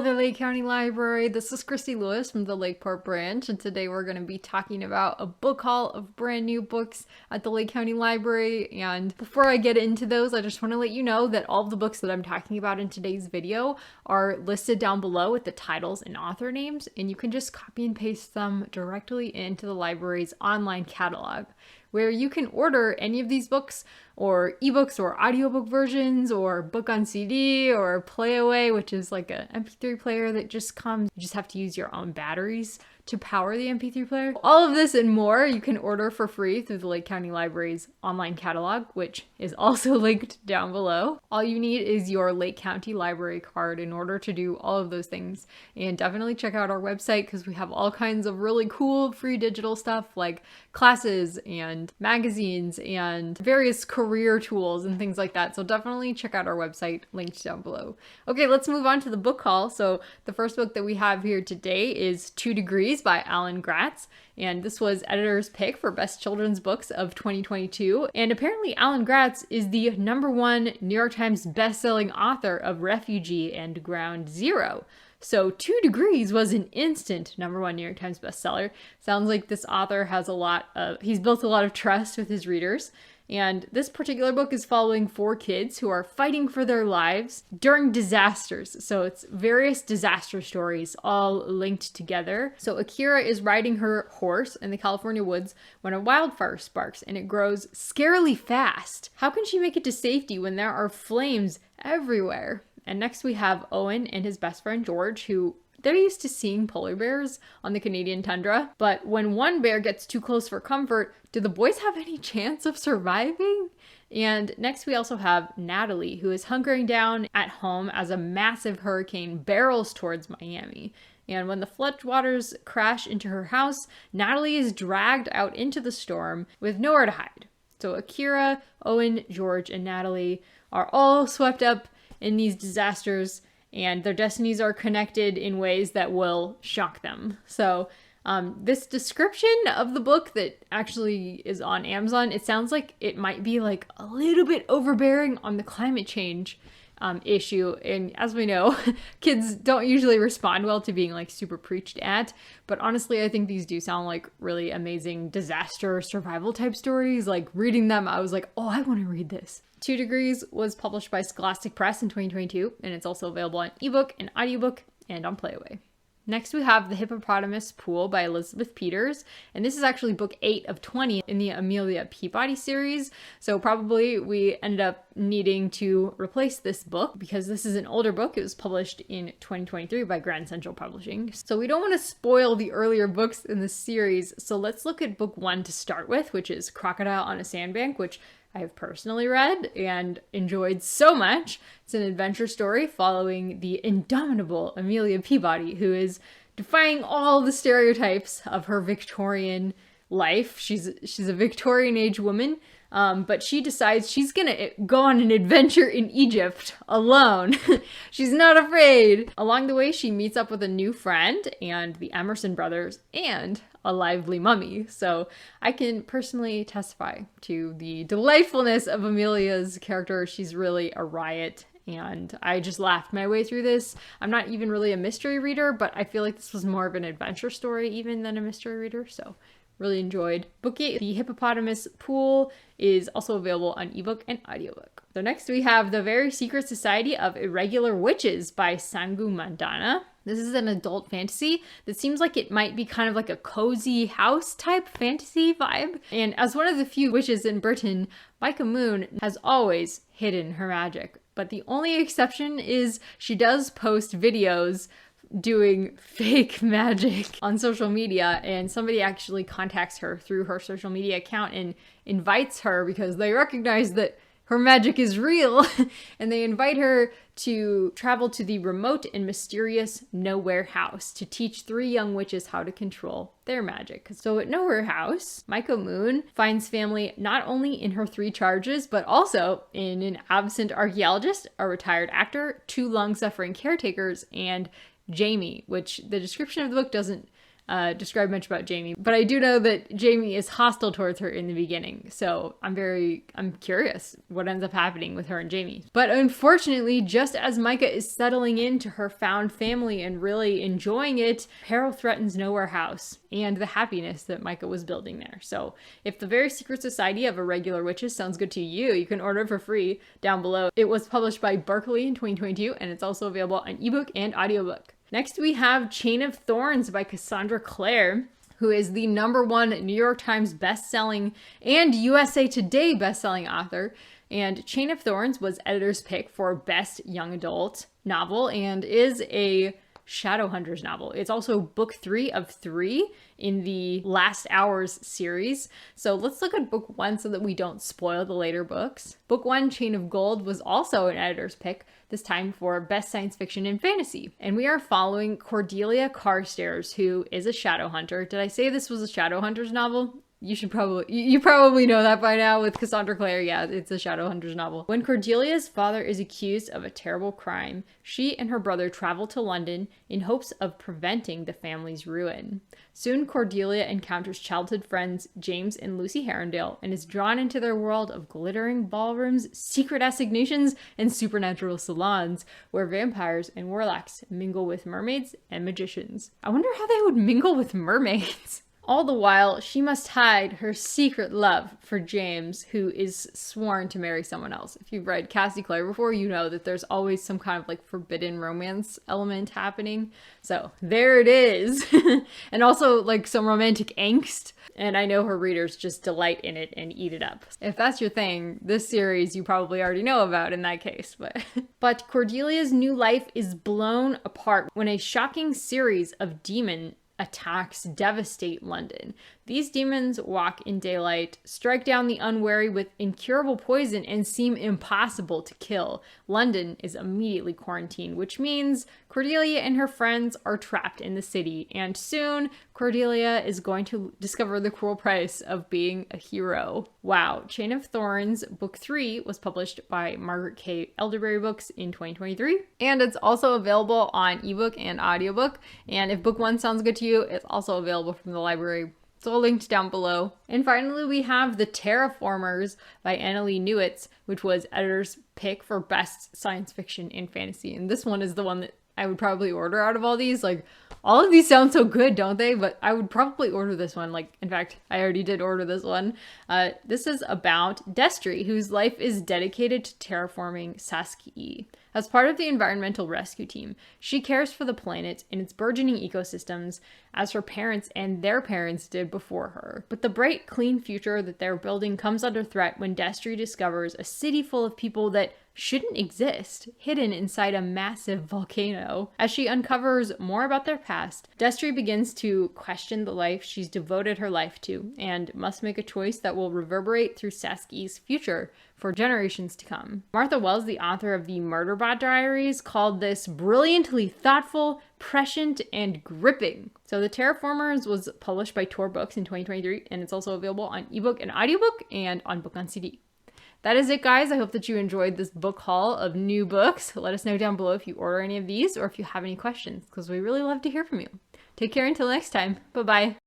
Hello, the Lake County Library. This is Christy Lewis from the Lakeport branch, and today we're going to be talking about a book haul of brand new books at the Lake County Library. And before I get into those, I just want to let you know that all of the books that I'm talking about in today's video are listed down below with the titles and author names, and you can just copy and paste them directly into the library's online catalog, where you can order any of these books or ebooks or audiobook versions or book on CD or Playaway, which is like an MP3 player that just comes. You just have to use your own batteries to power the MP3 player. All of this and more you can order for free through the Lake County Library's online catalog, which is also linked down below. All you need is your Lake County Library card in order to do all of those things. And definitely check out our website because we have all kinds of really cool free digital stuff like classes and magazines and various career tools and things like that. So definitely check out our website, linked down below. Okay, let's move on to the book haul. So the first book that we have here today is 2 Degrees by Gratz, and this was editor's pick for best children's books of 2022. And apparently Gratz is the #1 New York Times bestselling author of Refugee and Ground Zero. So 2 Degrees was an instant #1 New York Times bestseller. Sounds like this author has he's built a lot of trust with his readers. And this particular book is following 4 kids who are fighting for their lives during disasters. So it's various disaster stories all linked together. So Akira is riding her horse in the California woods when a wildfire sparks and it grows scarily fast. How can she make it to safety when there are flames everywhere? And next we have Owen and his best friend George, who they're used to seeing polar bears on the Canadian tundra, but when one bear gets too close for comfort, do the boys have any chance of surviving? And next we also have Annalee, who is hunkering down at home as a massive hurricane barrels towards Miami. And when the floodwaters crash into her house, Annalee is dragged out into the storm with nowhere to hide. So Akira, Owen, George, and Annalee are all swept up in these disasters, and their destinies are connected in ways that will shock them. So this description of the book that actually is on Amazon, it sounds like it might be like a little bit overbearing on the climate change issue. And as we know, kids don't usually respond well to being like super preached at. But honestly, I think these do sound like really amazing disaster survival type stories. Like reading them, I was like, oh, I want to read this. 2 Degrees was published by Scholastic Press in 2022, and it's also available on ebook and audiobook and on Playaway. Next, we have The Hippopotamus Pool by Elizabeth Peters, and this is actually book 8 of 20 in the Amelia Peabody series, so probably we ended up needing to replace this book because this is an older book. It was published in 2023 by Grand Central Publishing, so we don't want to spoil the earlier books in the series, so let's look at book 1 to start with, which is Crocodile on a Sandbank, which I have personally read and enjoyed so much. It's an adventure story following the indomitable Amelia Peabody, who is defying all the stereotypes of her Victorian life. She's a Victorian age woman, but she decides she's gonna go on an adventure in Egypt alone. She's not afraid. Along the way, she meets up with a new friend and the Emerson brothers and a lively mummy. So I can personally testify to the delightfulness of Amelia's character. She's really a riot, and I just laughed my way through this. I'm not even really a mystery reader, but I feel like this was more of an adventure story even than a mystery reader, so really enjoyed. Book 8, The Hippopotamus Pool, is also available on ebook and audiobook. So next we have The Very Secret Society of Irregular Witches by Sangu Mandanna. This is an adult fantasy that seems like it might be kind of like a cozy house type fantasy vibe. And as one of the few witches in Britain, Micah Moon has always hidden her magic. But the only exception is she does post videos doing fake magic on social media, and somebody actually contacts her through her social media account and invites her because they recognize that her magic is real, and they invite her to travel to the remote and mysterious Nowhere House to teach 3 young witches how to control their magic. So at Nowhere House, Micah Moon finds family not only in her 3 charges, but also in an absent archaeologist, a retired actor, 2 long-suffering caretakers, and Jamie, which the description of the book doesn't describe much about Jamie, but I do know that Jamie is hostile towards her in the beginning. So I'm curious what ends up happening with her and Jamie. But unfortunately, just as Micah is settling into her found family and really enjoying it, peril threatens Nowhere House and the happiness that Micah was building there. So if the Very Secret Society of Irregular Witches sounds good to you, you can order it for free down below. It was published by Berkeley in 2022, and it's also available on ebook and audiobook. Next, we have Chain of Thorns by Cassandra Clare, who is the #1 New York Times bestselling and USA Today bestselling author. And Chain of Thorns was editor's pick for Best Young Adult Novel and is a Shadowhunters novel. It's also book 3 of 3 in the Last Hours series. So let's look at book 1 so that we don't spoil the later books. Book 1, Chain of Gold, was also an editor's pick, this time for Best Science Fiction and Fantasy. And we are following Cordelia Carstairs, who is a Shadowhunter. Did I say this was a Shadowhunters novel? You probably know that by now with Cassandra Clare. Yeah, it's a Shadowhunters novel. When Cordelia's father is accused of a terrible crime, she and her brother travel to London in hopes of preventing the family's ruin. Soon, Cordelia encounters childhood friends James and Lucy Herondale and is drawn into their world of glittering ballrooms, secret assignations, and supernatural salons where vampires and warlocks mingle with mermaids and magicians. I wonder how they would mingle with mermaids. All the while, she must hide her secret love for James, who is sworn to marry someone else. If you've read Cassie Clare before, you know that there's always some kind of like forbidden romance element happening. So there it is. And also like some romantic angst. And I know her readers just delight in it and eat it up. If that's your thing, this series you probably already know about in that case. But Cordelia's new life is blown apart when a shocking series of demon attacks devastate London. These demons walk in daylight, strike down the unwary with incurable poison, and seem impossible to kill. London is immediately quarantined, which means Cordelia and her friends are trapped in the city, and soon Cordelia is going to discover the cruel price of being a hero. Wow. Chain of Thorns, book 3, was published by Margaret K. Elderberry Books in 2023, and it's also available on ebook and audiobook. And if book 1 sounds good to you, it's also available from the library. It's all linked down below. And finally, we have The Terraformers by Annalee Newitz, which was editor's pick for Best Science Fiction and Fantasy. And this one is the one that I would probably order out of all these. Like, all of these sound so good, don't they? But I would probably order this one. Like, in fact, I already did order this one. This is about Destry, whose life is dedicated to terraforming Saskii. As part of the environmental rescue team, she cares for the planet and its burgeoning ecosystems as her parents and their parents did before her. But the bright, clean future that they're building comes under threat when Destry discovers a city full of people that shouldn't exist, hidden inside a massive volcano. As she uncovers more about their past, Destry begins to question the life she's devoted her life to and must make a choice that will reverberate through Saski's future for generations to come. Martha Wells, the author of the Murderbot Diaries, called this brilliantly thoughtful, prescient, and gripping. So The Terraformers was published by Tor Books in 2023, and it's also available on ebook and audiobook and on book on CD. That is it, guys. I hope that you enjoyed this book haul of new books. Let us know down below if you order any of these or if you have any questions, because we really love to hear from you. Take care until next time. Bye-bye.